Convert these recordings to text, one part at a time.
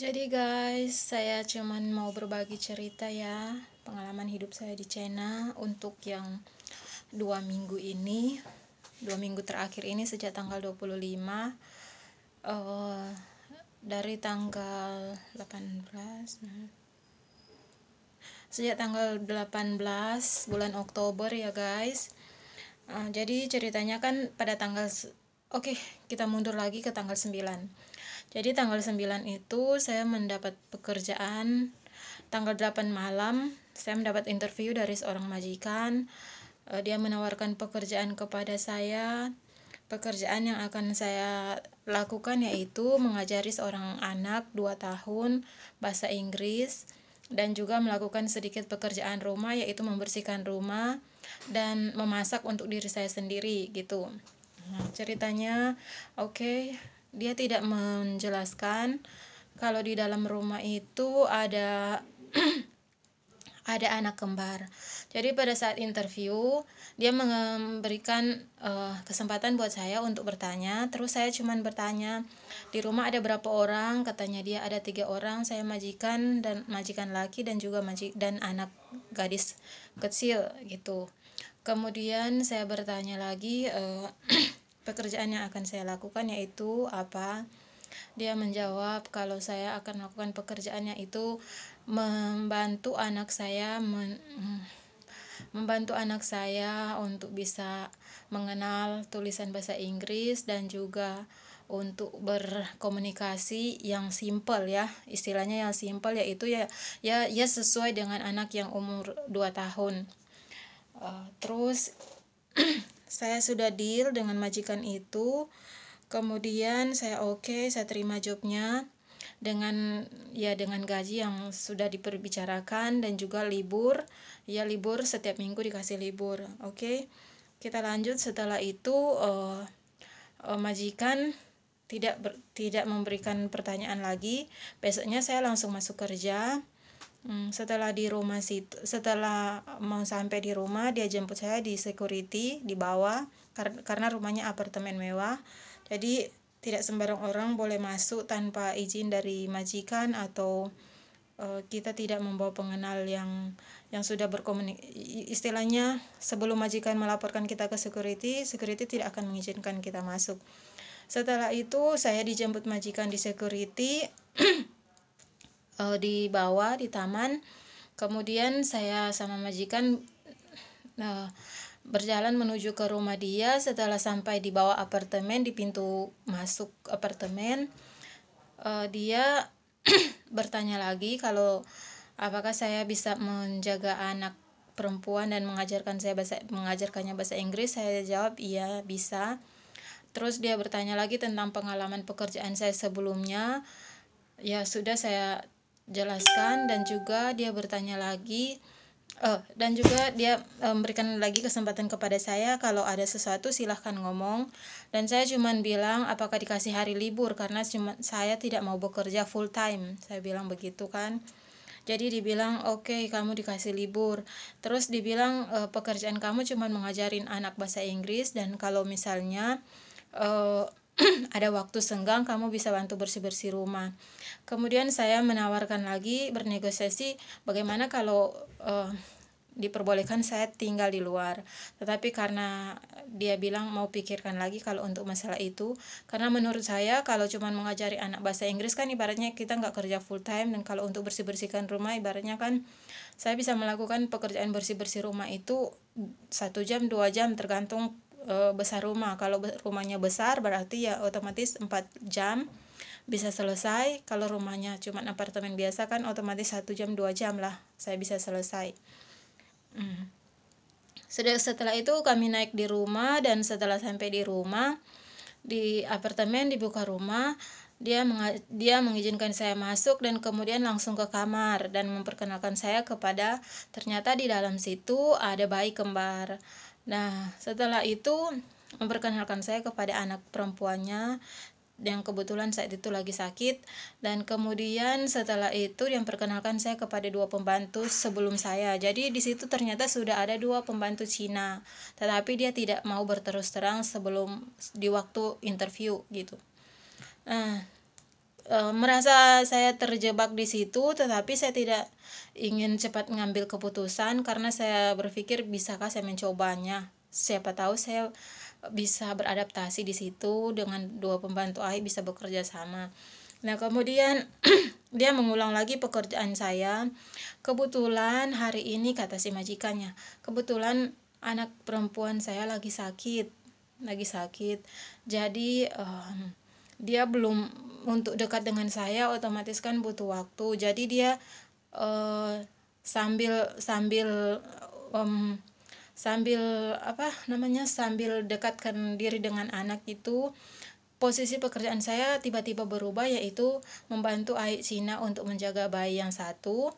Jadi guys, saya cuman mau berbagi cerita ya, pengalaman hidup saya di China untuk yang 2 minggu ini, 2 minggu terakhir ini sejak tanggal 25, dari tanggal 18, sejak tanggal 18 bulan Oktober ya guys. Jadi ceritanya kan pada tanggal, oke, kita mundur lagi ke tanggal 9. Jadi tanggal 9 itu saya mendapat pekerjaan. Tanggal 8 malam saya mendapat interview dari seorang majikan. Dia menawarkan pekerjaan kepada saya. Pekerjaan yang akan saya lakukan yaitu mengajari seorang anak 2 tahun bahasa Inggris dan juga melakukan sedikit pekerjaan rumah, yaitu membersihkan rumah dan memasak untuk diri saya sendiri gitu. Ceritanya oke, dia tidak menjelaskan kalau di dalam rumah itu ada anak kembar. Jadi pada saat interview dia memberikan kesempatan buat saya untuk bertanya. Terus saya cuman bertanya, di rumah ada berapa orang? Katanya dia ada 3 orang. Saya majikan dan majikan laki dan juga dan anak gadis kecil gitu. Kemudian saya bertanya lagi pekerjaan yang akan saya lakukan yaitu apa. Dia menjawab kalau saya akan melakukan pekerjaannya itu membantu anak saya untuk bisa mengenal tulisan bahasa Inggris dan juga untuk berkomunikasi yang simpel ya, istilahnya yang simpel, yaitu ya sesuai dengan anak yang umur 2 tahun. Terus saya sudah deal dengan majikan itu. Kemudian saya terima jobnya dengan gaji yang sudah diperbicarakan dan juga libur. Ya, libur setiap minggu dikasih libur. Kita lanjut. Setelah itu majikan tidak memberikan pertanyaan lagi. Besoknya saya langsung masuk kerja. Setelah mau sampai di rumah, dia jemput saya di security di bawah karena rumahnya apartemen mewah. Jadi tidak sembarang orang boleh masuk tanpa izin dari majikan atau kita tidak membawa pengenal yang sudah berkomunikasi. Istilahnya sebelum majikan melaporkan kita ke security tidak akan mengizinkan kita masuk. Setelah itu saya dijemput majikan di security di bawah di taman. Kemudian saya sama majikan berjalan menuju ke rumah dia. Setelah sampai di bawah apartemen, di pintu masuk apartemen, dia bertanya lagi kalau apakah saya bisa menjaga anak perempuan dan mengajarkannya bahasa Inggris. Saya jawab iya, bisa. Terus dia bertanya lagi tentang pengalaman pekerjaan saya sebelumnya. Ya sudah, saya jelaskan. Dan juga dia bertanya lagi dan juga dia memberikan lagi kesempatan kepada saya kalau ada sesuatu silahkan ngomong. Dan saya cuman bilang apakah dikasih hari libur karena saya tidak mau bekerja full time, saya bilang begitu kan. Jadi dibilang oke, kamu dikasih libur. Terus dibilang pekerjaan kamu cuman mengajarin anak bahasa Inggris, dan kalau misalnya ada waktu senggang kamu bisa bantu bersih-bersih rumah. Kemudian saya menawarkan lagi, bernegosiasi, bagaimana kalau diperbolehkan saya tinggal di luar. Tetapi karena dia bilang mau pikirkan lagi kalau untuk masalah itu, karena menurut saya kalau cuma mengajari anak bahasa Inggris kan ibaratnya kita nggak kerja full time. Dan kalau untuk bersih-bersihkan rumah ibaratnya kan saya bisa melakukan pekerjaan bersih-bersih rumah itu 1 jam 2 jam tergantung besar rumah. Kalau rumahnya besar berarti ya otomatis 4 jam bisa selesai. Kalau rumahnya cuma apartemen biasa kan otomatis 1 jam 2 jam lah saya bisa selesai. Setelah itu kami naik di rumah, dan setelah sampai di rumah, di apartemen, dibuka rumah, dia mengizinkan saya masuk dan kemudian langsung ke kamar dan memperkenalkan saya kepada, ternyata di dalam situ ada bayi kembar. Nah, setelah itu memperkenalkan saya kepada anak perempuannya yang kebetulan saat itu lagi sakit. Dan kemudian setelah itu yang perkenalkan saya kepada 2 pembantu sebelum saya. Jadi di situ ternyata sudah ada 2 pembantu Cina, tetapi dia tidak mau berterus terang sebelum di waktu interview gitu. merasa saya terjebak di situ, tetapi saya tidak ingin cepat mengambil keputusan karena saya berpikir bisakah saya mencobanya. Siapa tahu saya bisa beradaptasi di situ dengan dua pembantu AI bisa bekerja sama. Nah, kemudian dia mengulang lagi pekerjaan saya. Kebetulan hari ini, kata si majikannya, kebetulan anak perempuan saya lagi sakit. Jadi dia belum, untuk dekat dengan saya otomatis kan butuh waktu. Jadi dia sambil sambil dekatkan diri dengan anak itu, posisi pekerjaan saya tiba-tiba berubah, yaitu membantu Ai Cina untuk menjaga bayi yang satu,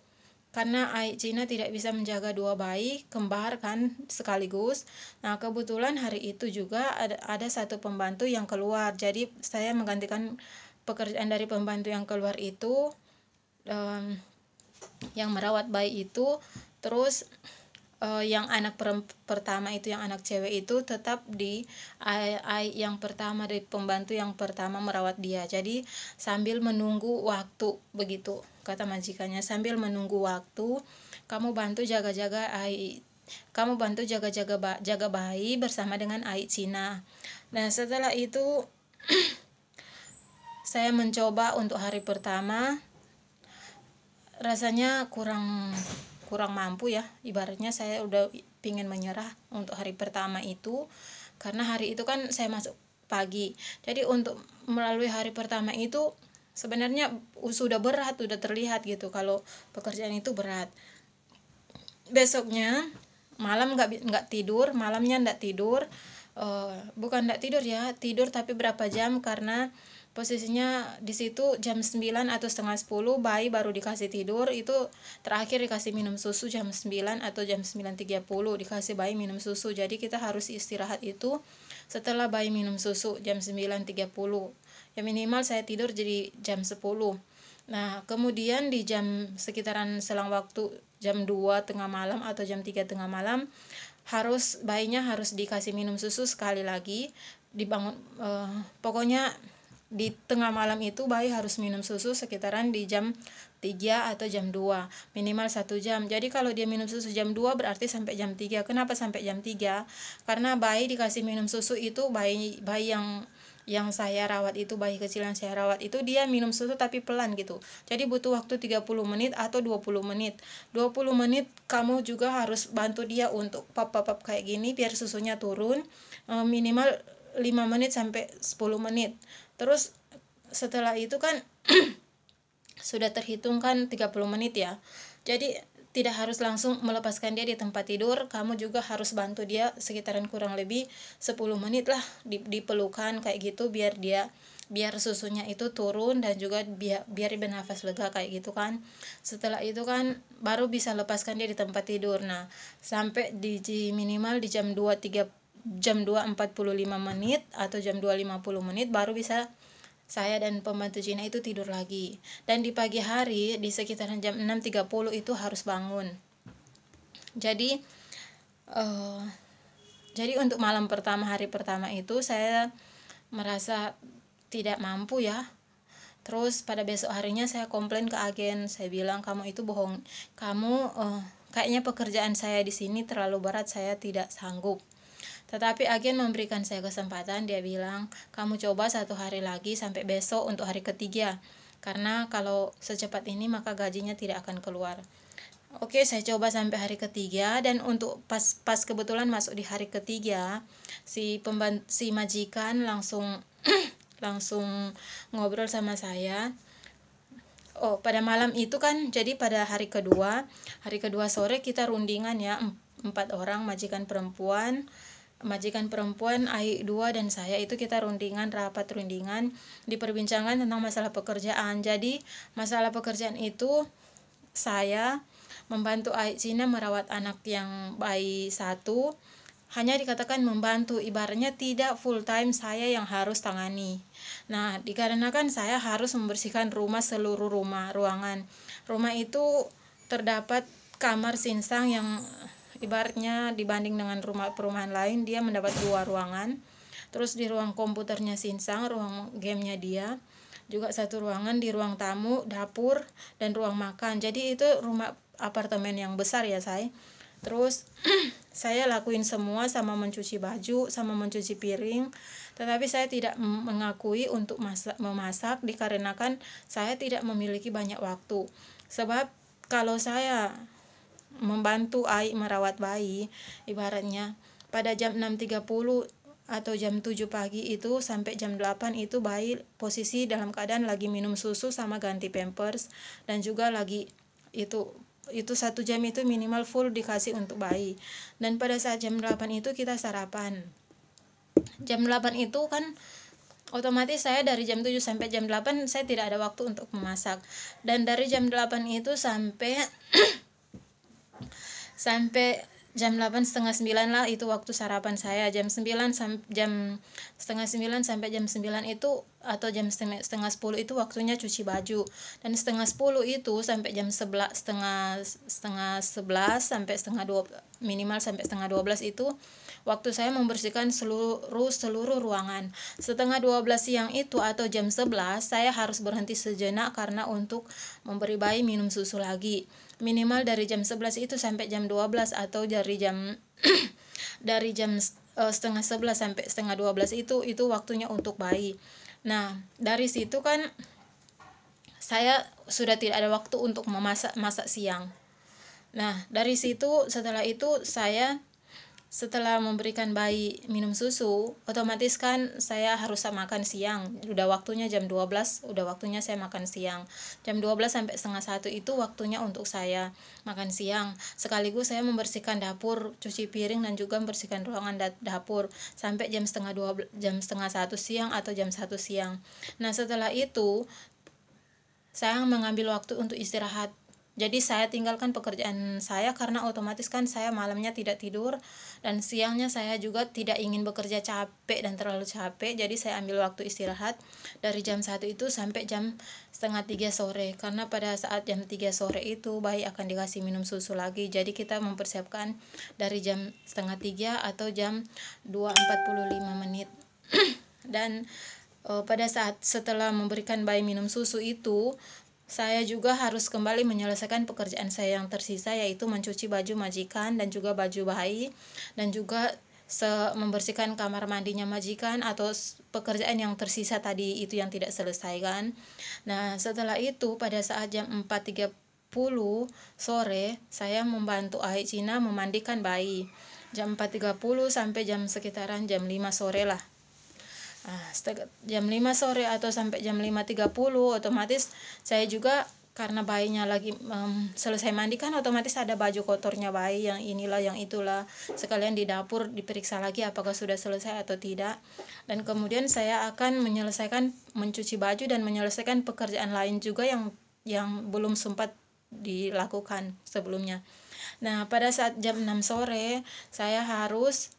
karena Ai Cina tidak bisa menjaga dua bayi kembar kan sekaligus. Nah, kebetulan hari itu juga ada satu pembantu yang keluar, jadi saya menggantikan pekerjaan dari pembantu yang keluar itu, yang merawat bayi itu. Terus yang anak pertama itu, yang anak cewek itu tetap di yang pertama, dari pembantu yang pertama merawat dia. Jadi sambil menunggu waktu, begitu kata majikannya, sambil menunggu waktu kamu bantu jaga-jaga jaga bayi bersama dengan Ai Cina. Nah, setelah itu saya mencoba untuk hari pertama, rasanya kurang mampu ya, ibaratnya saya udah pingin menyerah untuk hari pertama itu, karena hari itu kan saya masuk pagi. Jadi untuk melalui hari pertama itu sebenarnya sudah berat, sudah terlihat gitu kalau pekerjaan itu berat. Besoknya malam nggak tidur, bukan nggak tidur ya, tidur tapi berapa jam, karena posisinya di situ jam 9 atau setengah 10 bayi baru dikasih tidur. Itu terakhir dikasih minum susu jam 9 atau jam 9.30 dikasih bayi minum susu. Jadi kita harus istirahat itu setelah bayi minum susu jam 9.30. Ya minimal saya tidur jadi jam 10. Nah, kemudian di jam sekitaran selang waktu jam 2 tengah malam atau jam 3 tengah malam, bayinya harus dikasih minum susu sekali lagi, dibangun, pokoknya di tengah malam itu bayi harus minum susu sekitaran di jam 3 atau jam 2, minimal 1 jam. Jadi kalau dia minum susu jam 2 berarti sampai jam 3. Kenapa sampai jam 3? Karena bayi dikasih minum susu itu, bayi yang saya rawat itu, bayi kecil yang saya rawat itu, dia minum susu tapi pelan gitu. Jadi butuh waktu 30 menit atau 20 menit. 20 menit kamu juga harus bantu dia untuk pap-pap kayak gini biar susunya turun, minimal 5 menit sampai 10 menit. Terus setelah itu kan sudah terhitung kan 30 menit ya. Jadi tidak harus langsung melepaskan dia di tempat tidur, kamu juga harus bantu dia sekitaran kurang lebih 10 menit lah, dipelukan kayak gitu biar susunya itu turun dan juga biar bernafas lega kayak gitu kan. Setelah itu kan baru bisa lepaskan dia di tempat tidur. Nah, sampai di minimal di jam 2.45 menit atau jam 2.50 menit baru bisa saya dan pembantu Cina itu tidur lagi. Dan di pagi hari di sekitaran jam 6.30 itu harus bangun. Jadi untuk malam pertama, hari pertama itu saya merasa tidak mampu ya. Terus pada besok harinya saya komplain ke agen, saya bilang kamu itu bohong, kamu kayaknya pekerjaan saya di sini terlalu berat, saya tidak sanggup. Tetapi agen memberikan saya kesempatan, dia bilang kamu coba 1 hari lagi sampai besok untuk hari ketiga, karena kalau secepat ini maka gajinya tidak akan keluar. Oke, saya coba sampai hari ketiga, dan untuk pas kebetulan masuk di hari ketiga, si majikan langsung langsung ngobrol sama saya. Oh, pada malam itu kan, jadi pada hari kedua sore kita rundingan ya, 4 orang, majikan perempuan, Ai 2 dan saya, itu kita rapat rundingan, diperbincangkan tentang masalah pekerjaan. Jadi masalah pekerjaan itu saya membantu Ai Cina merawat anak yang bayi satu, hanya dikatakan membantu, ibaratnya tidak full time saya yang harus tangani. Nah, dikarenakan saya harus membersihkan seluruh ruangan. Rumah itu terdapat kamar sinsang yang ibaratnya dibanding dengan perumahan lain, dia mendapat 2 ruangan. Terus di ruang komputernya sinsang, ruang gamenya dia. juga satu ruangan di ruang tamu, dapur, dan ruang makan. Jadi itu rumah apartemen yang besar ya saya. Terus saya lakuin semua, sama mencuci baju, sama mencuci piring. Tetapi saya tidak mengakui untuk memasak dikarenakan saya tidak memiliki banyak waktu. Sebab kalau saya membantu Ai merawat bayi, ibaratnya pada jam 6.30 atau jam 7 pagi itu sampai jam 8 itu bayi posisi dalam keadaan lagi minum susu sama ganti pampers, dan juga lagi itu 1 jam itu minimal full dikasih untuk bayi. Dan pada saat jam 8 itu kita sarapan. Jam 8 itu kan otomatis saya dari jam 7 sampai jam 8 saya tidak ada waktu untuk memasak. Dan dari jam 8 itu sampai jam 8 setengah 9 lah itu waktu sarapan saya. Jam 9 jam setengah 9 sampai jam 9 itu atau jam setengah 10 itu waktunya cuci baju. Dan setengah 10 itu sampai jam 11 setengah 11 sampai setengah 2 minimal sampai setengah 12 itu waktu saya membersihkan seluruh ruangan. Setengah 12 siang itu atau jam 11 saya harus berhenti sejenak karena untuk memberi bayi minum susu lagi. Minimal dari jam 11 itu sampai jam 12 atau dari jam setengah 11 sampai setengah 12 itu waktunya untuk bayi. Nah, dari situ kan saya sudah tidak ada waktu untuk masak siang. Nah, dari situ setelah itu setelah memberikan bayi minum susu, otomatis kan saya harus makan siang. Udah waktunya jam 12, udah waktunya saya makan siang. Jam 12 sampai setengah 1 itu waktunya untuk saya makan siang. Sekaligus saya membersihkan dapur, cuci piring, dan juga membersihkan ruangan dapur sampai jam setengah 1 siang atau jam 1 siang. Nah, setelah itu saya mengambil waktu untuk istirahat. Jadi saya tinggalkan pekerjaan saya karena otomatis kan saya malamnya tidak tidur, dan siangnya saya juga tidak ingin bekerja capek dan terlalu capek. Jadi saya ambil waktu istirahat dari jam 1 itu sampai jam setengah 3 sore. Karena pada saat jam 3 sore itu bayi akan dikasih minum susu lagi. Jadi kita mempersiapkan dari jam setengah 3 atau jam 2.45. Dan pada saat setelah memberikan bayi minum susu itu, saya juga harus kembali menyelesaikan pekerjaan saya yang tersisa, yaitu mencuci baju majikan dan juga baju bayi, dan juga membersihkan kamar mandinya majikan atau pekerjaan yang tersisa tadi itu yang tidak selesai kan. Nah, setelah itu pada saat jam 4.30 sore saya membantu Ai Cina memandikan bayi. Jam 4.30 sampai jam sekitaran jam 5 sore lah. Jam 5 sore atau sampai jam 5.30 otomatis saya juga, karena bayinya lagi selesai mandi kan otomatis ada baju kotornya bayi yang inilah yang itulah, sekalian di dapur diperiksa lagi apakah sudah selesai atau tidak. Dan kemudian saya akan menyelesaikan mencuci baju dan menyelesaikan pekerjaan lain juga yang belum sempat dilakukan sebelumnya. Nah, pada saat jam 6 sore saya harus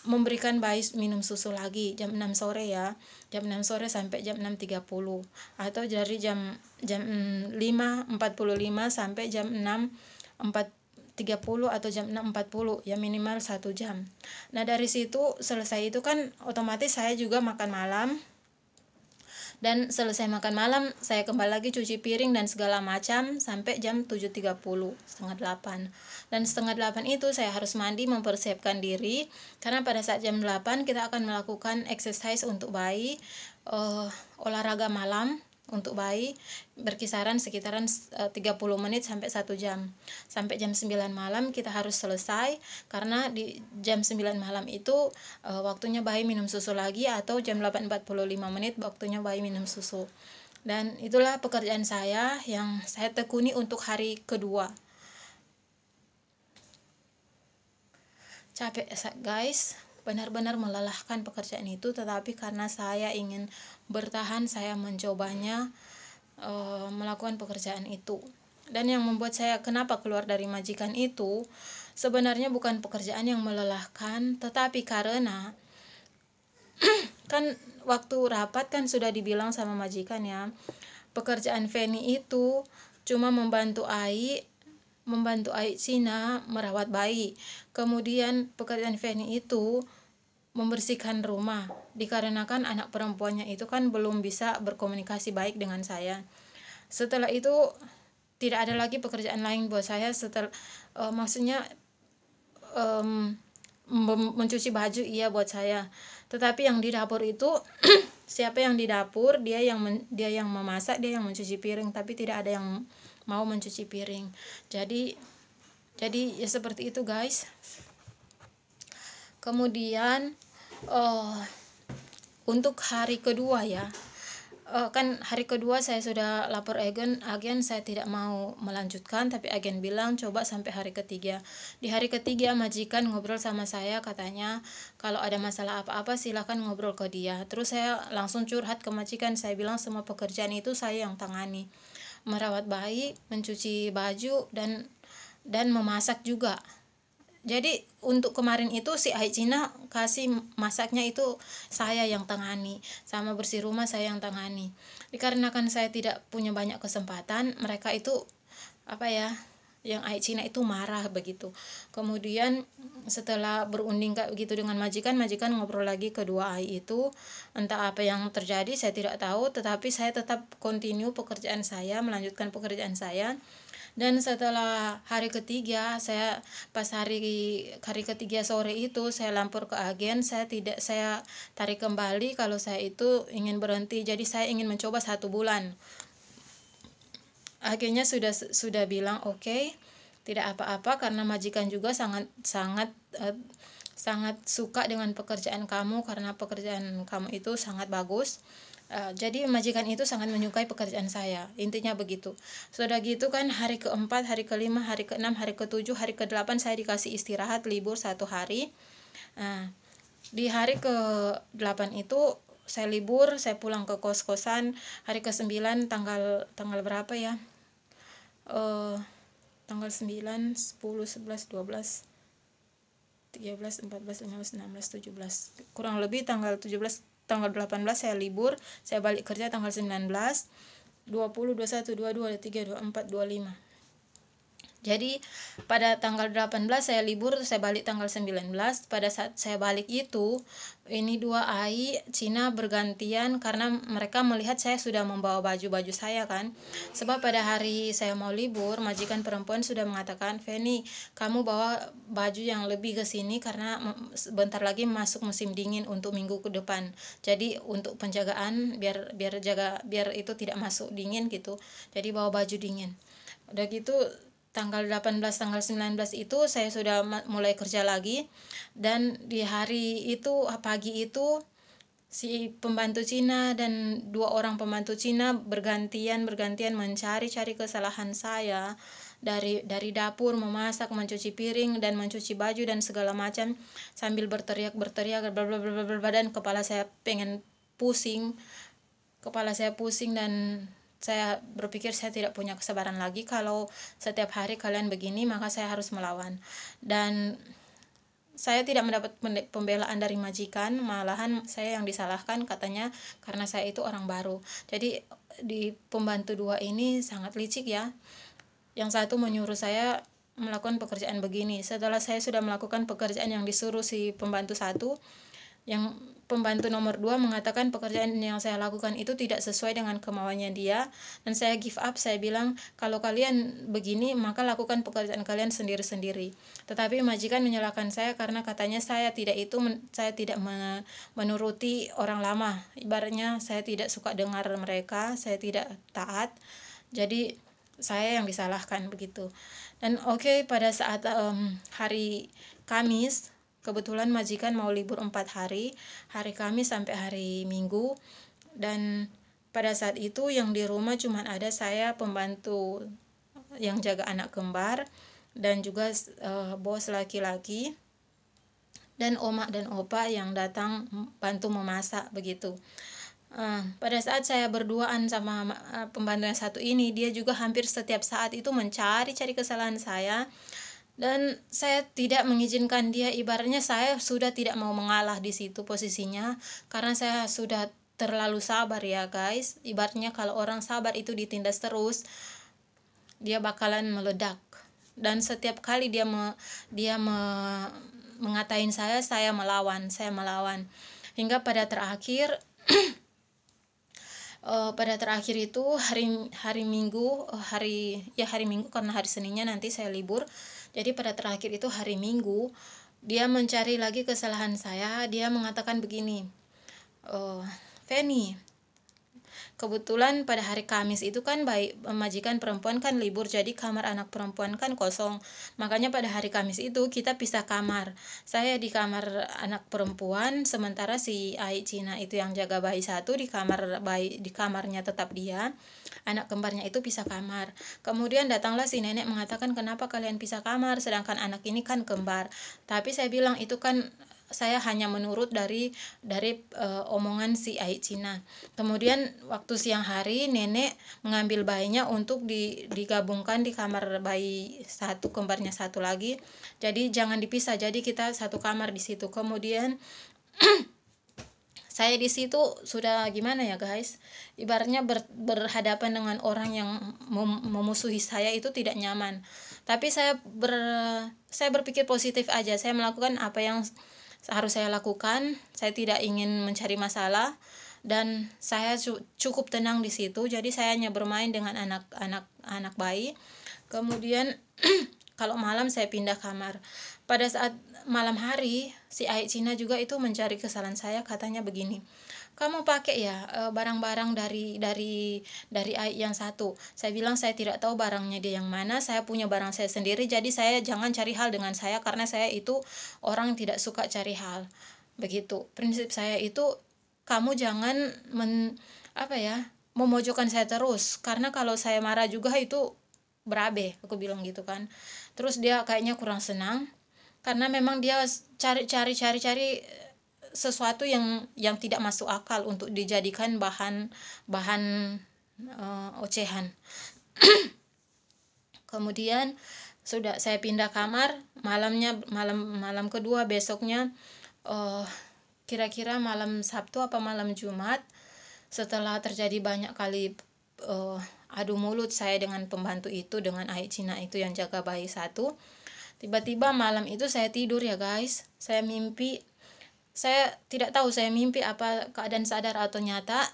memberikan bayi minum susu lagi jam 6 sore ya. Jam 6 sore sampai jam 6.30 atau dari jam 5.45 sampai jam 6.30 atau jam 6.40 ya, minimal 1 jam. Nah, dari situ selesai itu kan otomatis saya juga makan malam. Dan selesai makan malam saya kembali lagi cuci piring dan segala macam sampai jam 7.30 setengah 8. Dan setengah 8 itu saya harus mandi mempersiapkan diri karena pada saat jam 8 kita akan melakukan exercise untuk bayi, olahraga malam untuk bayi berkisaran sekitaran 30 menit sampai 1 jam. Sampai jam 9 malam kita harus selesai karena di jam 9 malam itu waktunya bayi minum susu lagi, atau jam 8.45 menit waktunya bayi minum susu. Dan itulah pekerjaan saya yang saya tekuni untuk hari kedua. Capek guys, benar-benar melelahkan pekerjaan itu, tetapi karena saya ingin bertahan saya mencobanya melakukan pekerjaan itu. Dan yang membuat saya kenapa keluar dari majikan itu sebenarnya bukan pekerjaan yang melelahkan, tetapi karena kan waktu rapat kan sudah dibilang sama majikan ya, pekerjaan Feni itu cuma membantu Ai Cina merawat bayi. Kemudian pekerjaan Feni itu membersihkan rumah, dikarenakan anak perempuannya itu kan belum bisa berkomunikasi baik dengan saya. Setelah itu tidak ada lagi pekerjaan lain buat saya setelah maksudnya mencuci baju iya buat saya, tetapi yang di dapur itu siapa yang di dapur, dia yang memasak, dia yang mencuci piring, tapi tidak ada yang mau mencuci piring. Jadi ya seperti itu guys. Kemudian untuk hari kedua ya, kan hari kedua saya sudah lapor agen saya tidak mau melanjutkan, tapi agen bilang coba sampai hari ketiga. Di hari ketiga majikan ngobrol sama saya, katanya kalau ada masalah apa-apa silahkan ngobrol ke dia. Terus saya langsung curhat ke majikan, saya bilang semua pekerjaan itu saya yang tangani, merawat bayi, mencuci baju, dan memasak juga. Jadi untuk kemarin itu si Ai Cina kasih masaknya itu saya yang tangani, sama bersih rumah saya yang tangani. Dikarenakan saya tidak punya banyak kesempatan, mereka itu yang Ai Cina itu marah begitu. Kemudian setelah berunding kayak begitu dengan majikan ngobrol lagi kedua Ai itu, entah apa yang terjadi saya tidak tahu, tetapi saya tetap continue pekerjaan saya, melanjutkan pekerjaan saya. Dan setelah hari ketiga, saya pas hari ketiga sore itu saya lapor ke agen, saya tarik kembali kalau saya itu ingin berhenti. Jadi saya ingin mencoba 1 bulan. Agennya sudah bilang oke, tidak apa-apa, karena majikan juga sangat suka dengan pekerjaan kamu, karena pekerjaan kamu itu sangat bagus. Jadi majikan itu sangat menyukai pekerjaan saya, intinya begitu. Sudah gitu kan hari keempat, hari kelima, hari keenam, hari ketujuh, hari ke-8 saya dikasih istirahat libur 1 hari. Di hari ke-8 itu saya libur, saya pulang ke kos-kosan. Hari ke-9 tanggal berapa ya, tanggal 9, 10, 11, 12, 13, 14, 15, 16, 17, kurang lebih tanggal 17, tanggal 18 saya libur, saya balik kerja tanggal 19, 20, 21, 22, 23, 24, 25. Jadi pada tanggal 18 saya libur, saya balik tanggal 19. Pada saat saya balik itu, ini 2 Ai Cina bergantian karena mereka melihat saya sudah membawa baju-baju saya kan. Sebab pada hari saya mau libur, majikan perempuan sudah mengatakan, "Feni, kamu bawa baju yang lebih ke sini karena bentar lagi masuk musim dingin untuk minggu ke depan. Jadi untuk penjagaan biar itu tidak masuk dingin gitu. Jadi bawa baju dingin." Udah gitu tanggal 18, tanggal 19 itu saya sudah mulai kerja lagi. Dan di hari itu pagi itu si pembantu Cina dan 2 orang pembantu Cina bergantian mencari kesalahan saya dari dapur, memasak, mencuci piring dan mencuci baju dan segala macam, sambil berteriak bla bla bla bla, dan kepala saya pusing dan saya berpikir saya tidak punya kesabaran lagi kalau setiap hari kalian begini, maka saya harus melawan. Dan saya tidak mendapat pembelaan dari majikan, malahan saya yang disalahkan, katanya karena saya itu orang baru. Jadi di pembantu 2 ini sangat licik ya. Yang satu menyuruh saya melakukan pekerjaan begini, setelah saya sudah melakukan pekerjaan yang disuruh si pembantu 1, yang pembantu nomor 2 mengatakan pekerjaan yang saya lakukan itu tidak sesuai dengan kemauannya dia, dan saya give up. Saya bilang, kalau kalian begini maka lakukan pekerjaan kalian sendiri-sendiri. Tetapi majikan menyalahkan saya karena katanya saya tidak menuruti orang lama. Ibaratnya saya tidak suka dengar mereka, saya tidak taat. Jadi saya yang disalahkan begitu. Dan pada saat hari Kamis, kebetulan majikan mau libur 4 hari, hari Kamis sampai hari Minggu. Dan pada saat itu yang di rumah cuma ada saya, pembantu yang jaga anak kembar, dan juga bos laki-laki, dan oma dan opa yang datang bantu memasak begitu. Pada saat saya berduaan sama pembantu yang satu ini, dia juga hampir setiap saat itu mencari kesalahan saya. Dan saya tidak mengizinkan dia, ibaratnya saya sudah tidak mau mengalah di situ posisinya, karena saya sudah terlalu sabar ya guys. Ibaratnya kalau orang sabar itu ditindas terus, dia bakalan meledak. Dan setiap kali dia mengatain saya melawan, hingga pada terakhir pada terakhir itu hari Minggu, hari Minggu karena hari Seninnya nanti saya libur. Jadi pada terakhir itu hari Minggu dia mencari lagi kesalahan saya. Dia mengatakan begini, Feni, kebetulan pada hari Kamis itu kan majikan perempuan kan libur, jadi kamar anak perempuan kan kosong. Makanya pada hari Kamis itu kita pisah kamar. Saya di kamar anak perempuan, sementara si Ai Cina itu yang jaga bayi satu di kamarnya tetap dia. Anak kembarnya itu pisah kamar. Kemudian datanglah si nenek mengatakan, kenapa kalian pisah kamar sedangkan anak ini kan kembar. Tapi saya bilang itu kan saya hanya menurut dari omongan si Ai Cina. Kemudian waktu siang hari nenek mengambil bayinya untuk digabungkan di kamar bayi satu, kembarnya satu lagi. Jadi jangan dipisah, jadi kita satu kamar di situ. Kemudian saya di situ sudah gimana ya guys, ibaratnya berhadapan dengan orang yang memusuhi saya itu tidak nyaman. Tapi saya berpikir positif aja. Saya melakukan apa yang harus saya lakukan. Saya tidak ingin mencari masalah dan saya cukup tenang di situ. Jadi saya hanya bermain dengan anak bayi. Kemudian kalau malam saya pindah kamar. Pada saat malam hari si Ai Cina juga itu mencari kesalahan saya, katanya begini, kamu pakai ya barang-barang dari Ai yang satu. Saya bilang saya tidak tahu barangnya dia yang mana, saya punya barang saya sendiri, jadi saya jangan cari hal dengan saya karena saya itu orang tidak suka cari hal. Begitu. Prinsip saya itu, kamu jangan memojokkan saya terus, karena kalau saya marah juga itu berabe, aku bilang gitu kan. Terus dia kayaknya kurang senang karena memang dia cari sesuatu yang tidak masuk akal untuk dijadikan bahan ocehan. Kemudian sudah saya pindah kamar, malam kedua besoknya, kira-kira malam Sabtu apa malam Jumat, setelah terjadi banyak kali adu mulut saya dengan pembantu itu, dengan Ai Cina itu yang jaga bayi satu. Tiba-tiba malam itu saya tidur ya guys, saya mimpi, saya tidak tahu saya mimpi apa keadaan sadar atau nyata.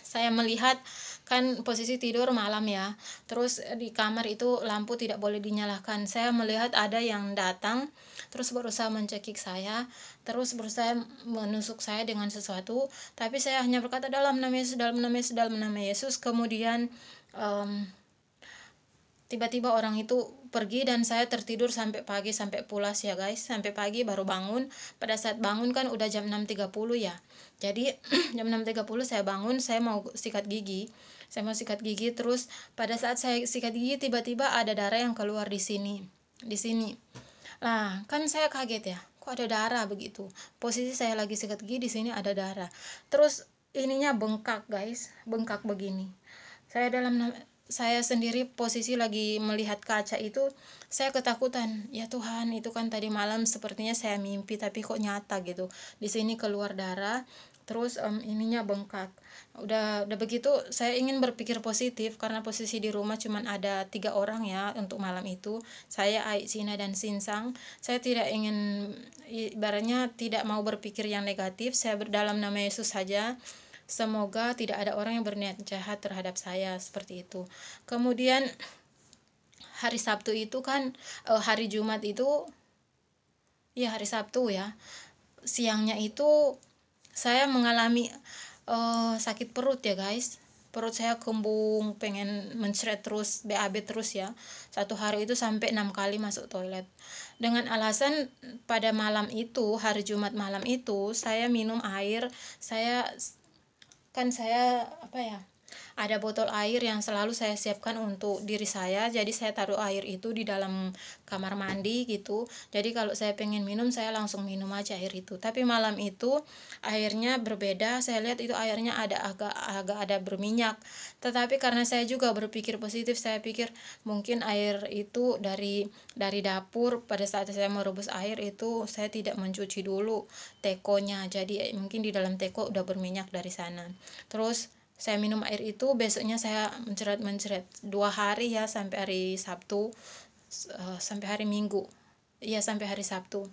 Saya melihat, kan posisi tidur malam ya, terus di kamar itu lampu tidak boleh dinyalakan. Saya melihat ada yang datang terus berusaha mencekik saya, terus berusaha menusuk saya dengan sesuatu, tapi saya hanya berkata dalam nama Yesus, dalam nama Yesus, dalam nama Yesus. Kemudian tiba-tiba orang itu pergi dan saya tertidur sampai pagi, sampai pulas ya guys, sampai pagi baru bangun. Pada saat bangun kan udah jam 6.30 ya, jadi jam 6.30 saya bangun, saya mau sikat gigi. Terus pada saat saya sikat gigi tiba-tiba ada darah yang keluar di sini. Lah kan saya kaget ya, kok ada darah begitu. Posisi saya lagi sikat gigi, di sini ada darah. Terus ininya bengkak guys, bengkak begini. Saya sendiri posisi lagi melihat kaca itu, saya ketakutan. Ya Tuhan, itu kan tadi malam sepertinya saya mimpi tapi kok nyata gitu. Di sini keluar darah, terus ininya bengkak. Udah begitu saya ingin berpikir positif karena posisi di rumah cuman ada 3 orang ya untuk malam itu. Saya, Ai Cina dan Sinsang. Saya tidak ingin, ibaratnya tidak mau berpikir yang negatif. Saya berdalam nama Yesus saja. Semoga tidak ada orang yang berniat jahat terhadap saya, seperti itu. Kemudian hari Sabtu itu kan, hari Jumat itu, ya hari Sabtu ya, siangnya itu saya mengalami sakit perut ya guys. Perut saya kembung, pengen mencret terus, BAB terus ya. Satu hari itu sampai 6 kali masuk toilet. Dengan alasan pada malam itu, hari Jumat malam itu, saya minum air, saya ada botol air yang selalu saya siapkan untuk diri saya. Jadi saya taruh air itu di dalam kamar mandi gitu. Jadi kalau saya pengen minum, saya langsung minum aja air itu. Tapi malam itu airnya berbeda. Saya lihat itu airnya agak ada berminyak. Tetapi karena saya juga berpikir positif, saya pikir mungkin air itu dari dapur. Pada saat saya merebus air itu, saya tidak mencuci dulu tekonya. Jadi mungkin di dalam teko udah berminyak dari sana. Terus saya minum air itu, besoknya saya mencret 2 hari ya, sampai hari Sabtu sampai hari Minggu. iya sampai hari Sabtu.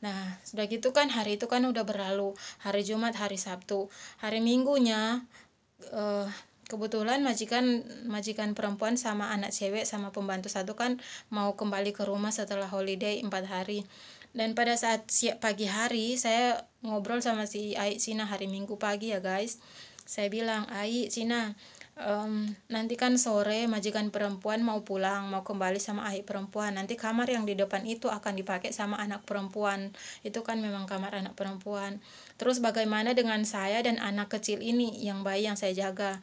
Nah, sudah gitu kan hari itu kan udah berlalu, hari Jumat, hari Sabtu. Hari Minggunya eh, kebetulan majikan majikan perempuan sama anak cewek sama pembantu satu kan mau kembali ke rumah setelah holiday 4 hari. Dan pada saat pagi hari saya ngobrol sama si Ai Cina hari Minggu pagi ya guys. Saya bilang, Ai Cina, nanti kan sore majikan perempuan mau pulang, mau kembali sama Ai perempuan. Nanti kamar yang di depan itu akan dipakai sama anak perempuan. Itu kan memang kamar anak perempuan. Terus bagaimana dengan saya dan anak kecil ini, yang bayi yang saya jaga?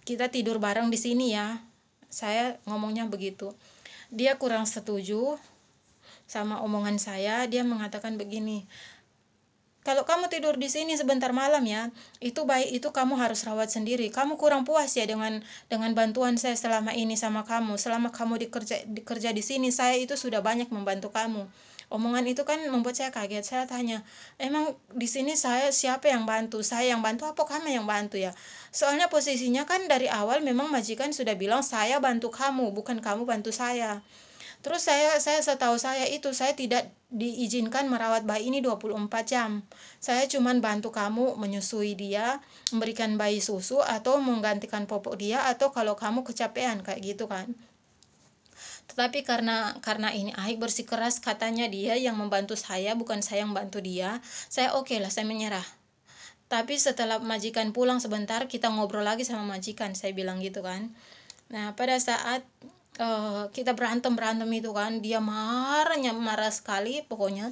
Kita tidur bareng di sini ya. Saya ngomongnya begitu. Dia kurang setuju sama omongan saya. Dia mengatakan begini, kalau kamu tidur di sini sebentar malam ya, itu baik, itu kamu harus rawat sendiri. Kamu kurang puas ya dengan bantuan saya selama ini sama kamu. Selama kamu dikerja di sini, saya itu sudah banyak membantu kamu. Omongan itu kan membuat saya kaget. Saya tanya, emang di sini saya siapa yang bantu? Saya yang bantu apa kamu yang bantu ya? Soalnya posisinya kan dari awal memang majikan sudah bilang saya bantu kamu, bukan kamu bantu saya. Terus saya setahu saya itu saya tidak diizinkan merawat bayi ini 24 jam. Saya cuman bantu kamu menyusui dia, memberikan bayi susu atau menggantikan popok dia, atau kalau kamu kecapean kayak gitu kan. Tetapi karena ini Aik bersikeras, katanya dia yang membantu saya bukan saya yang bantu dia. Saya oke lah, saya menyerah. Tapi setelah majikan pulang sebentar, kita ngobrol lagi sama majikan, saya bilang gitu kan. Nah, pada saat kita berantem itu kan, dia marah sekali pokoknya,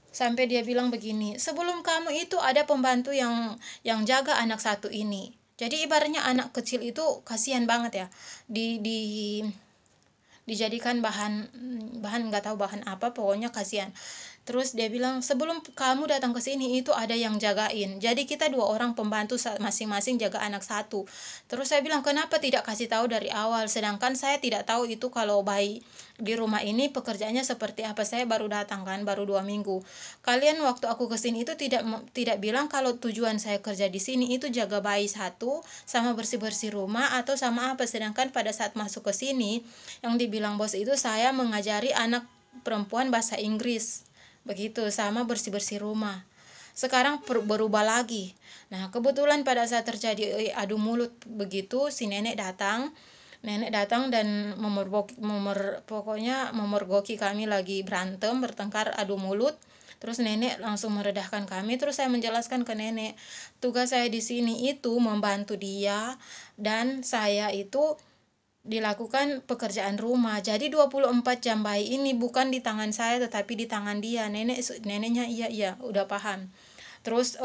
sampai dia bilang begini, sebelum kamu itu ada pembantu yang jaga anak satu ini. Jadi ibaratnya anak kecil itu kasihan banget ya, dijadikan bahan nggak tahu bahan apa, pokoknya kasihan. Terus dia bilang, sebelum kamu datang ke sini itu ada yang jagain. Jadi kita 2 orang pembantu masing-masing jaga anak satu. Terus saya bilang, kenapa tidak kasih tahu dari awal? Sedangkan saya tidak tahu itu kalau bayi di rumah ini pekerjaannya seperti apa. Saya baru datang kan, baru 2 minggu. Kalian waktu aku ke sini itu tidak bilang kalau tujuan saya kerja di sini itu jaga bayi satu sama bersih-bersih rumah atau sama apa. Sedangkan pada saat masuk ke sini yang dibilang bos itu saya mengajari anak perempuan bahasa Inggris. Begitu, sama bersih-bersih rumah. Sekarang berubah lagi. Nah, kebetulan pada saat terjadi adu mulut begitu, si nenek datang. Nenek datang dan pokoknya memergoki kami lagi berantem, bertengkar, adu mulut. Terus nenek langsung meredahkan kami. Terus saya menjelaskan ke nenek, tugas saya di sini itu membantu dia, dan saya itu dilakukan pekerjaan rumah. Jadi 24 jam bayi ini bukan di tangan saya tetapi di tangan dia. Neneknya iya udah paham. Terus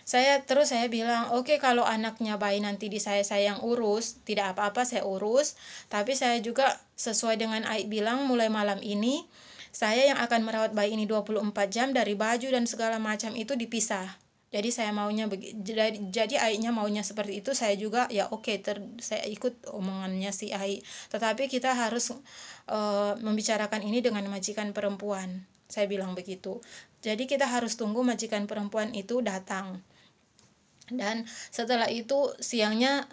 saya bilang, oke, kalau anaknya bayi nanti di saya yang urus, tidak apa-apa, saya urus. Tapi saya juga sesuai dengan Aik bilang, mulai malam ini saya yang akan merawat bayi ini 24 jam, dari baju dan segala macam itu dipisah. Jadi saya maunya jadi Aiknya maunya seperti itu, saya juga ya oke, saya ikut omongannya si Aik. Tetapi kita harus membicarakan ini dengan majikan perempuan. Saya bilang begitu. Jadi kita harus tunggu majikan perempuan itu datang. Dan setelah itu siangnya,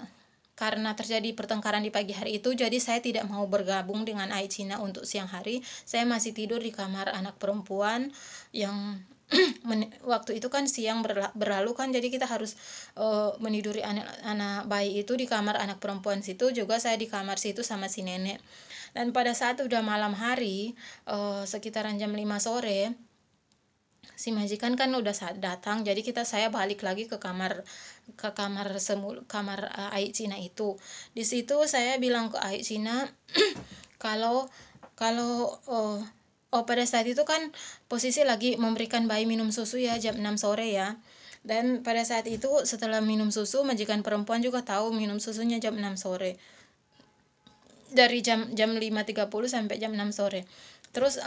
karena terjadi pertengkaran di pagi hari itu, jadi saya tidak mau bergabung dengan Ai Cina untuk siang hari. Saya masih tidur di kamar anak perempuan yang waktu itu kan siang berlalu kan, jadi kita harus meniduri anak bayi itu di kamar anak perempuan situ, juga saya di kamar situ sama si nenek. Dan pada saat udah malam hari, sekitaran jam 5 sore, si majikan kan udah datang, jadi saya balik lagi ke kamar Ai Cina itu. Di situ saya bilang ke Ai Cina kalau pada saat itu kan posisi lagi memberikan bayi minum susu ya, jam 6 sore ya. Dan pada saat itu setelah minum susu, majikan perempuan juga tahu minum susunya jam 6 sore. Dari jam 5.30 sampai jam 6 sore. Terus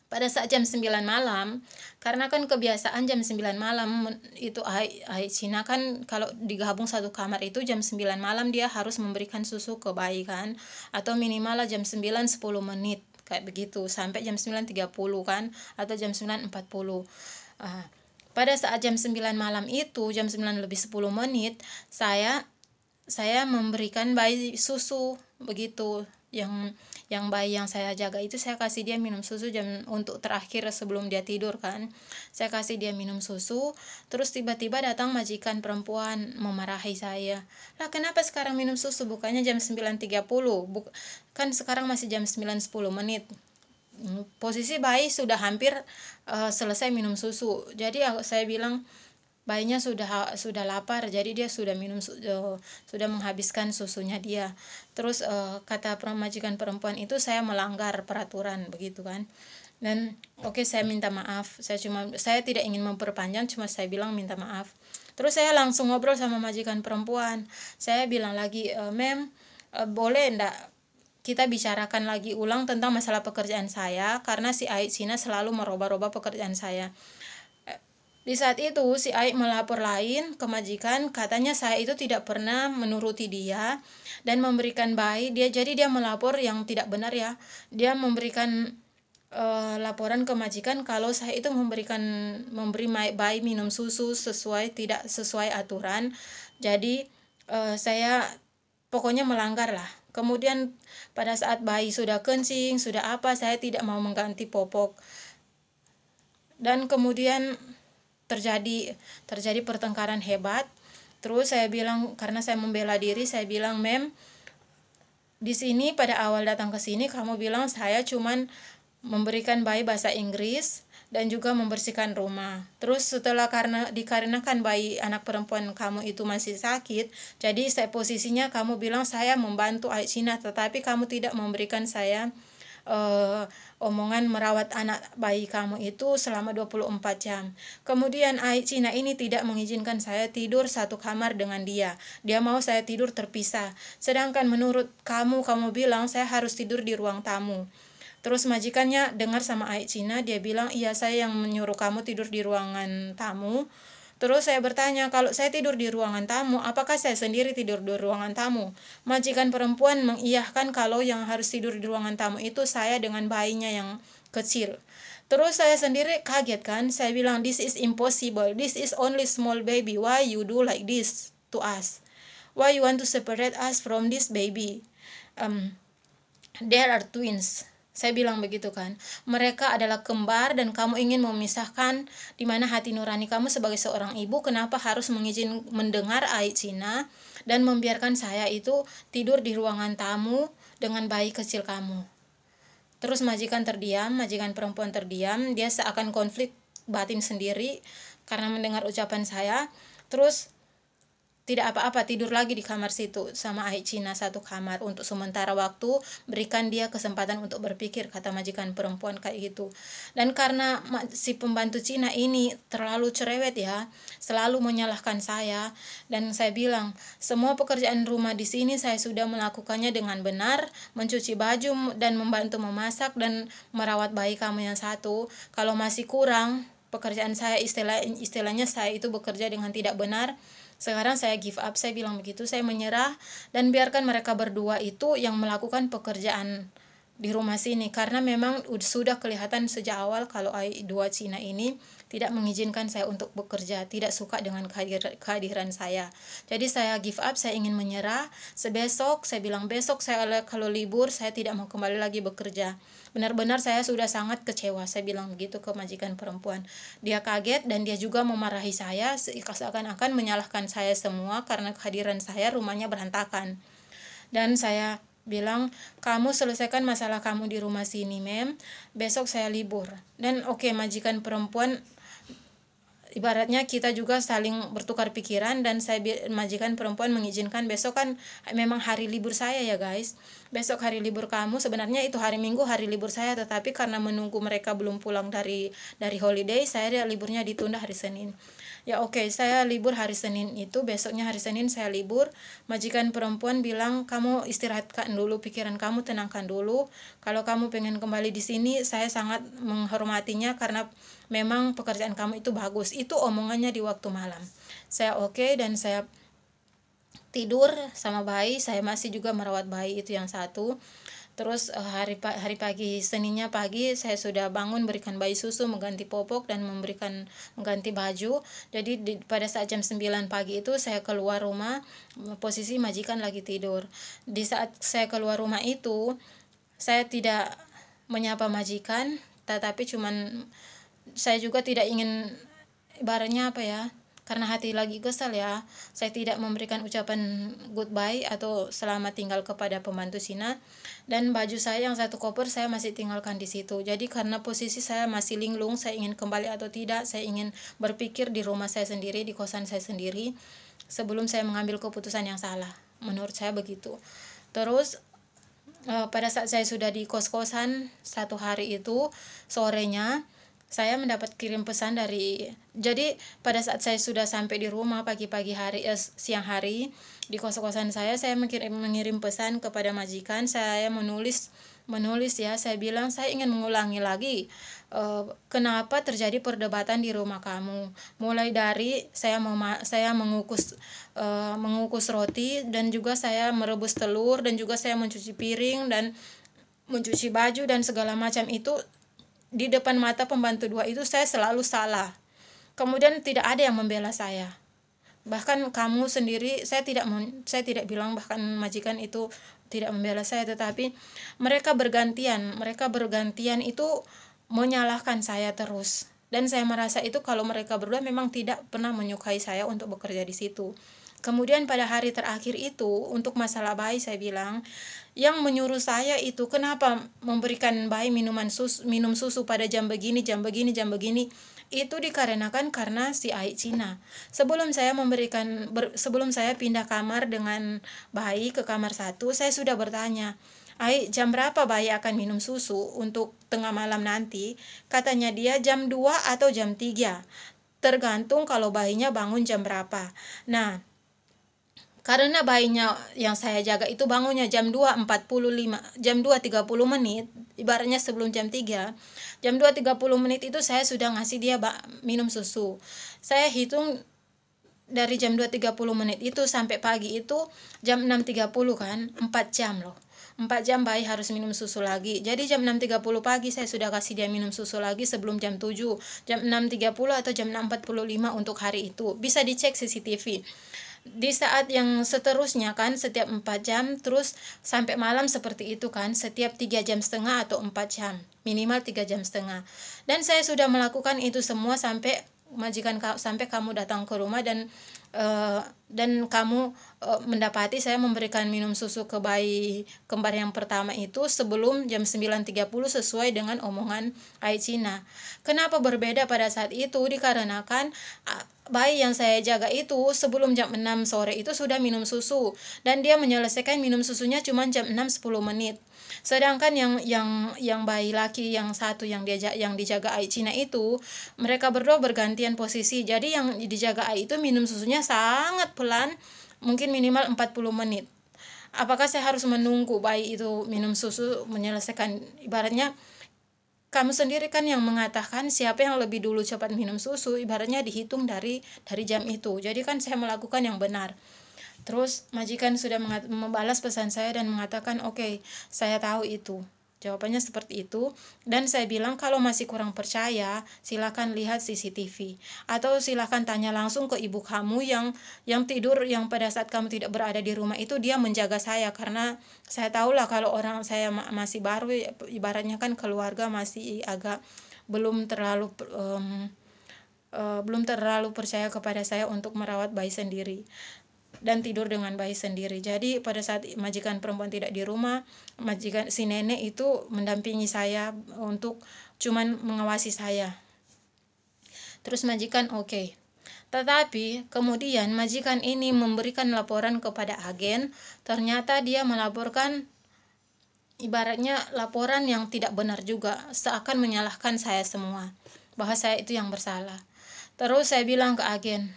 pada saat jam 9 malam, karena kan kebiasaan jam 9 malam itu Ai Cina kan kalau digabung satu kamar itu jam 9 malam dia harus memberikan susu ke bayi kan, atau minimal lah jam 9-10 menit kayak begitu, sampai jam 9.30 kan, atau jam 9.40. Pada saat jam 9 malam itu, jam 9 lebih 10 menit, saya memberikan bayi susu begitu. yang bayi yang saya jaga itu saya kasih dia minum susu jam untuk terakhir sebelum dia tidur kan. Saya kasih dia minum susu, terus tiba-tiba datang majikan perempuan memarahi saya. Lah kenapa sekarang minum susu? Bukannya jam 9.30, kan sekarang masih jam 9.10 menit. Posisi bayi sudah hampir selesai minum susu. Jadi saya bilang bayinya sudah lapar, jadi dia sudah sudah menghabiskan susunya dia. Terus kata majikan perempuan itu saya melanggar peraturan begitu kan. Dan oke, saya minta maaf. Saya tidak ingin memperpanjang, cuma saya bilang minta maaf. Terus saya langsung ngobrol sama majikan perempuan. Saya bilang lagi, "Mem, boleh enggak kita bicarakan lagi ulang tentang masalah pekerjaan saya, karena si Aik Cina selalu merubah-rubah pekerjaan saya." Di saat itu si Aik melapor lain ke majikan, katanya saya itu tidak pernah menuruti dia dan memberikan bayi dia, jadi dia melapor yang tidak benar ya. Dia memberikan laporan ke majikan kalau saya itu memberi bayi minum susu tidak sesuai aturan. Jadi saya pokoknya melanggar lah. Kemudian pada saat bayi sudah kencing, sudah apa, saya tidak mau mengganti popok. Dan kemudian terjadi pertengkaran hebat. Terus saya bilang, karena saya membela diri, saya bilang, "Mem, di sini pada awal datang ke sini kamu bilang saya cuman memberikan bayi bahasa Inggris dan juga membersihkan rumah. Terus dikarenakan bayi anak perempuan kamu itu masih sakit, jadi posisinya kamu bilang saya membantu Aik Cina, tetapi kamu tidak memberikan saya omongan merawat anak bayi kamu itu selama 24 jam. Kemudian Aik Cina ini tidak mengizinkan saya tidur satu kamar dengan dia. Dia mau saya tidur terpisah. Sedangkan menurut kamu bilang saya harus tidur di ruang tamu." Terus majikannya dengar sama Aik Cina, dia bilang, "Iya, saya yang menyuruh kamu tidur di ruangan tamu." Terus saya bertanya, "Kalau saya tidur di ruangan tamu, apakah saya sendiri tidur di ruangan tamu?" Majikan perempuan mengiyahkan kalau yang harus tidur di ruangan tamu itu saya dengan bayinya yang kecil. Terus saya sendiri kaget kan, saya bilang, "This is impossible, this is only small baby, why you do like this to us? Why you want to separate us from this baby? There are twins." Saya bilang begitu kan. "Mereka adalah kembar dan kamu ingin memisahkan, di mana hati nurani kamu sebagai seorang ibu kenapa harus mendengar Aik Cina dan membiarkan saya itu tidur di ruangan tamu dengan bayi kecil kamu?" Terus majikan perempuan terdiam, dia seakan konflik batin sendiri karena mendengar ucapan saya. Terus tidak apa-apa, tidur lagi di kamar situ sama Aik Cina satu kamar untuk sementara waktu, berikan dia kesempatan untuk berpikir, kata majikan perempuan kayak gitu. Dan karena si pembantu Cina ini terlalu cerewet ya, selalu menyalahkan saya, dan saya bilang, "Semua pekerjaan rumah di sini saya sudah melakukannya dengan benar, mencuci baju dan membantu memasak dan merawat bayi kamu yang satu. Kalau masih kurang pekerjaan saya, istilahnya saya itu bekerja dengan tidak benar, sekarang saya give up." Saya bilang begitu, saya menyerah dan biarkan mereka berdua itu yang melakukan pekerjaan di rumah sini, karena memang sudah kelihatan sejak awal kalau dua Cina ini tidak mengizinkan saya untuk bekerja, tidak suka dengan kehadiran saya. Jadi saya give up, saya ingin menyerah. Saya bilang besok saya kalau libur saya tidak mau kembali lagi bekerja. Benar-benar saya sudah sangat kecewa, saya bilang begitu ke majikan perempuan. Dia kaget dan dia juga memarahi saya, seakan-akan menyalahkan saya semua karena kehadiran saya rumahnya berantakan. Dan saya bilang, "Kamu selesaikan masalah kamu di rumah sini, Mem. Besok saya libur." Dan oke, majikan perempuan ibaratnya kita juga saling bertukar pikiran, dan majikan perempuan mengizinkan. Besok kan memang hari libur saya ya guys. Besok hari libur kamu, sebenarnya itu hari Minggu hari libur saya, tetapi karena menunggu mereka belum pulang dari holiday, saya liburnya ditunda hari Senin. Ya oke, saya libur hari Senin itu, besoknya hari Senin saya libur. Majikan perempuan bilang, "Kamu istirahatkan dulu, pikiran kamu tenangkan dulu. Kalau kamu pengen kembali di sini, saya sangat menghormatinya karena memang pekerjaan kamu itu bagus." Itu omongannya di waktu malam. Saya oke, dan saya tidur sama bayi. Saya masih juga merawat bayi itu yang satu. Terus hari pagi Seninnya pagi saya sudah bangun, berikan bayi susu, mengganti popok dan mengganti baju. Jadi pada saat jam 9 pagi itu saya keluar rumah, posisi majikan lagi tidur. Di saat saya keluar rumah itu saya tidak menyapa majikan, tetapi cuman saya juga tidak ingin, ibaratnya apa ya, karena hati lagi kesal ya, saya tidak memberikan ucapan goodbye atau selamat tinggal kepada pembantu Sina, dan baju saya yang satu koper saya masih tinggalkan di situ. Jadi karena posisi saya masih linglung, saya ingin kembali atau tidak, saya ingin berpikir di rumah saya sendiri, di kosan saya sendiri, sebelum saya mengambil keputusan yang salah. Menurut saya begitu. Terus pada saat saya sudah di kos-kosan satu hari itu, sorenya saya mendapat kirim pesan jadi pada saat saya sudah sampai di rumah pagi-pagi hari, siang hari di kos-kosan saya mengirim pesan kepada majikan. Saya menulis ya, saya bilang saya ingin mengulangi lagi kenapa terjadi perdebatan di rumah kamu, mulai dari saya mengukus roti, dan juga saya merebus telur, dan juga saya mencuci piring dan mencuci baju dan segala macam itu. Di depan mata pembantu dua itu saya selalu salah. Kemudian tidak ada yang membela saya. Bahkan kamu sendiri, saya tidak bilang bahkan majikan itu tidak membela saya, tetapi mereka bergantian itu menyalahkan saya terus. Dan saya merasa itu kalau mereka berdua memang tidak pernah menyukai saya untuk bekerja di situ. Kemudian pada hari terakhir itu, untuk masalah bayi, saya bilang, yang menyuruh saya itu kenapa memberikan bayi minum susu pada jam begini, itu dikarenakan karena si Ai Cina. Sebelum saya pindah kamar dengan bayi ke kamar 1, saya sudah bertanya, Ai, jam berapa bayi akan minum susu untuk tengah malam nanti? Katanya dia jam 2 atau jam 3, tergantung kalau bayinya bangun jam berapa. Nah, karena bayinya yang saya jaga itu bangunnya jam 2.30 menit, ibaratnya sebelum jam 3. Jam 2.30 menit itu saya sudah ngasih dia minum susu. Saya hitung dari jam 2.30 menit itu sampai pagi itu jam 6.30 kan, 4 jam loh. 4 jam bayi harus minum susu lagi. Jadi jam 6.30 pagi saya sudah kasih dia minum susu lagi sebelum jam 7. Jam 6.30 atau jam 6.45 untuk hari itu. Bisa dicek CCTV. Di saat yang seterusnya kan, setiap 4 jam terus sampai malam seperti itu kan, setiap 3,5 jam atau 4 jam, minimal 3,5 jam. Dan saya sudah melakukan itu semua sampai sampai kamu datang ke rumah dan kamu mendapati saya memberikan minum susu ke bayi kembar yang pertama itu sebelum jam 9.30 sesuai dengan omongan Ai Cina. Kenapa berbeda pada saat itu? Dikarenakan bayi yang saya jaga itu sebelum jam 6 sore itu sudah minum susu, dan dia menyelesaikan minum susunya cuma jam 6-10 menit. Sedangkan yang bayi laki yang satu yang dijaga Ai Cina itu, mereka berdua bergantian posisi. Jadi yang dijaga Ai itu minum susunya sangat pelan, mungkin minimal 40 menit. Apakah saya harus menunggu bayi itu minum susu menyelesaikan? Ibaratnya kamu sendiri kan yang mengatakan siapa yang lebih dulu cepat minum susu, ibaratnya dihitung dari jam itu. Jadi kan saya melakukan yang benar. Terus majikan sudah membalas pesan saya dan mengatakan, oke, saya tahu itu. Jawabannya seperti itu. Dan saya bilang, kalau masih kurang percaya, silakan lihat CCTV. Atau silakan tanya langsung ke ibu kamu yang tidur, yang pada saat kamu tidak berada di rumah itu, dia menjaga saya. Karena saya tahulah kalau orang saya masih baru, ibaratnya kan keluarga masih agak belum terlalu percaya kepada saya untuk merawat bayi sendiri dan tidur dengan bayi sendiri. Jadi pada saat majikan perempuan tidak di rumah, majikan si nenek itu mendampingi saya untuk cuman mengawasi saya. Terus majikan oke. Tetapi kemudian majikan ini memberikan laporan kepada agen, ternyata dia melaporkan ibaratnya laporan yang tidak benar juga, seakan menyalahkan saya semua, bahwa saya itu yang bersalah. Terus saya bilang ke agen,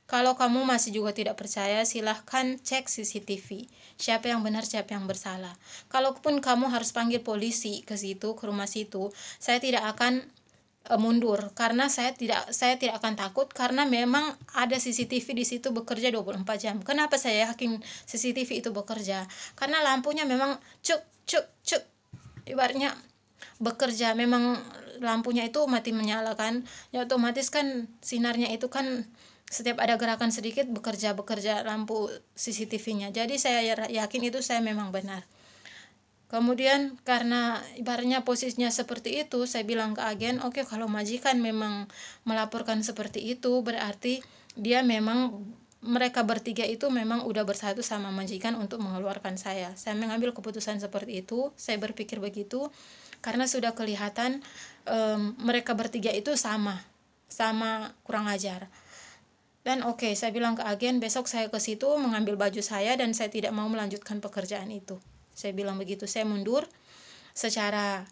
kalau kamu masih juga tidak percaya, silahkan cek CCTV. Siapa yang benar, siapa yang bersalah. Kalaupun kamu harus panggil polisi ke situ, ke rumah situ, saya tidak akan mundur, karena saya tidak akan takut karena memang ada CCTV di situ bekerja 24 jam. Kenapa saya yakin CCTV itu bekerja? Karena lampunya memang cuk cuk cuk, ibaratnya bekerja, memang lampunya itu mati menyala kan, ya otomatis kan sinarnya itu kan setiap ada gerakan sedikit bekerja lampu CCTV-nya. Jadi saya yakin itu saya memang benar. Kemudian karena ibaratnya posisinya seperti itu, saya bilang ke agen, oke, kalau majikan memang melaporkan seperti itu, berarti dia memang, mereka bertiga itu memang udah bersatu sama majikan untuk mengeluarkan saya. Saya mengambil keputusan seperti itu, saya berpikir begitu, karena sudah kelihatan mereka bertiga itu sama kurang ajar. Dan oke, saya bilang ke agen, besok saya ke situ mengambil baju saya dan saya tidak mau melanjutkan pekerjaan itu. Saya bilang begitu, saya mundur secara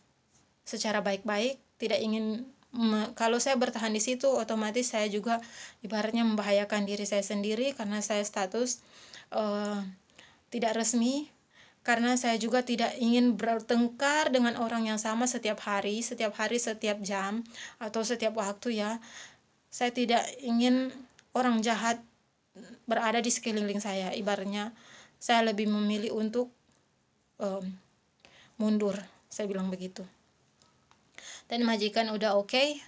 baik-baik, tidak ingin kalau saya bertahan di situ otomatis saya juga ibaratnya membahayakan diri saya sendiri karena saya status tidak resmi, karena saya juga tidak ingin bertengkar dengan orang yang sama setiap hari, setiap jam atau setiap waktu ya. Saya tidak ingin orang jahat berada di sekeliling saya. Ibaratnya saya lebih memilih untuk mundur, saya bilang begitu. Dan majikan udah oke,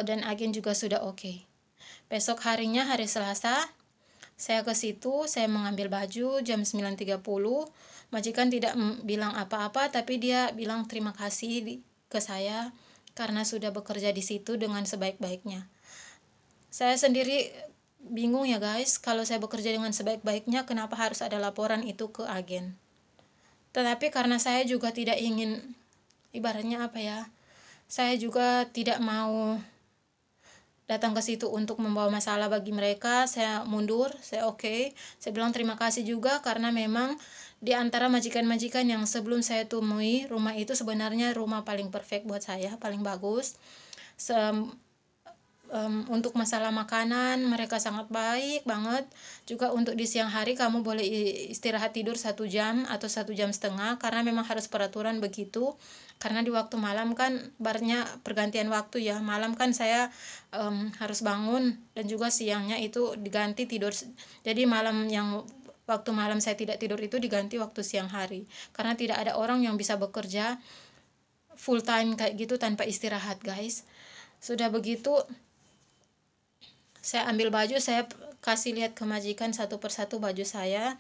dan agen juga sudah oke. Besok harinya, hari Selasa, saya ke situ, saya mengambil baju jam 9.30. Majikan tidak bilang apa-apa, tapi dia bilang terima kasih ke saya karena sudah bekerja di situ dengan sebaik-baiknya. Saya sendiri bingung ya guys, kalau saya bekerja dengan sebaik-baiknya, kenapa harus ada laporan itu ke agen? Tetapi karena saya juga tidak ingin, ibaratnya apa ya, saya juga tidak mau datang ke situ untuk membawa masalah bagi mereka. Saya mundur, saya oke. Saya bilang terima kasih juga karena memang di antara majikan-majikan yang sebelum saya temui, rumah itu sebenarnya rumah paling perfect buat saya, paling bagus. Untuk masalah makanan mereka sangat baik banget. Juga untuk di siang hari kamu boleh istirahat tidur 1 jam atau 1 jam setengah, karena memang harus peraturan begitu. Karena di waktu malam kan barnya pergantian waktu ya, malam kan saya harus bangun dan juga siangnya itu diganti tidur. Jadi waktu malam saya tidak tidur itu diganti waktu siang hari, karena tidak ada orang yang bisa bekerja full time kayak gitu tanpa istirahat guys. Sudah begitu saya ambil baju, saya kasih lihat ke majikan satu persatu baju saya.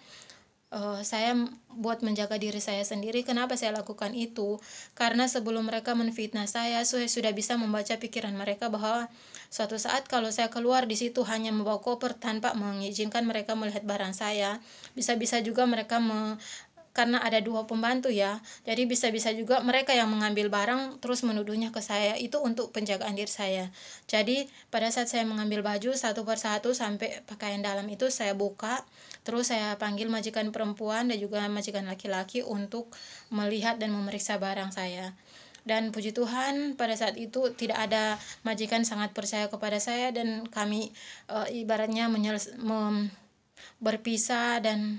Saya buat menjaga diri saya sendiri. Kenapa saya lakukan itu? Karena sebelum mereka menfitnah saya sudah bisa membaca pikiran mereka bahwa suatu saat kalau saya keluar di situ hanya membawa koper tanpa mengizinkan mereka melihat barang saya, bisa-bisa juga mereka karena ada 2 pembantu ya, jadi bisa-bisa juga mereka yang mengambil barang terus menuduhnya ke saya. Itu untuk penjagaan diri saya. Jadi pada saat saya mengambil baju satu persatu sampai pakaian dalam itu saya buka, terus saya panggil majikan perempuan dan juga majikan laki-laki untuk melihat dan memeriksa barang saya. Dan puji Tuhan pada saat itu tidak ada, majikan sangat percaya kepada saya dan kami ibaratnya berpisah dan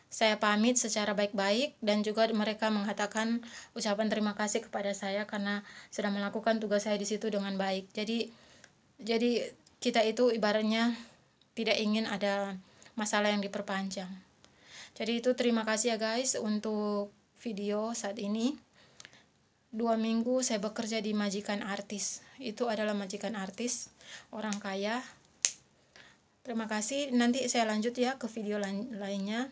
saya pamit secara baik-baik, dan juga mereka mengatakan ucapan terima kasih kepada saya karena sudah melakukan tugas saya di situ dengan baik. Jadi kita itu ibaratnya tidak ingin ada masalah yang diperpanjang. Jadi itu terima kasih ya guys untuk video saat ini. 2 minggu saya bekerja di majikan artis. Itu adalah majikan artis, orang kaya. Terima kasih. Nanti saya lanjut ya ke video lainnya.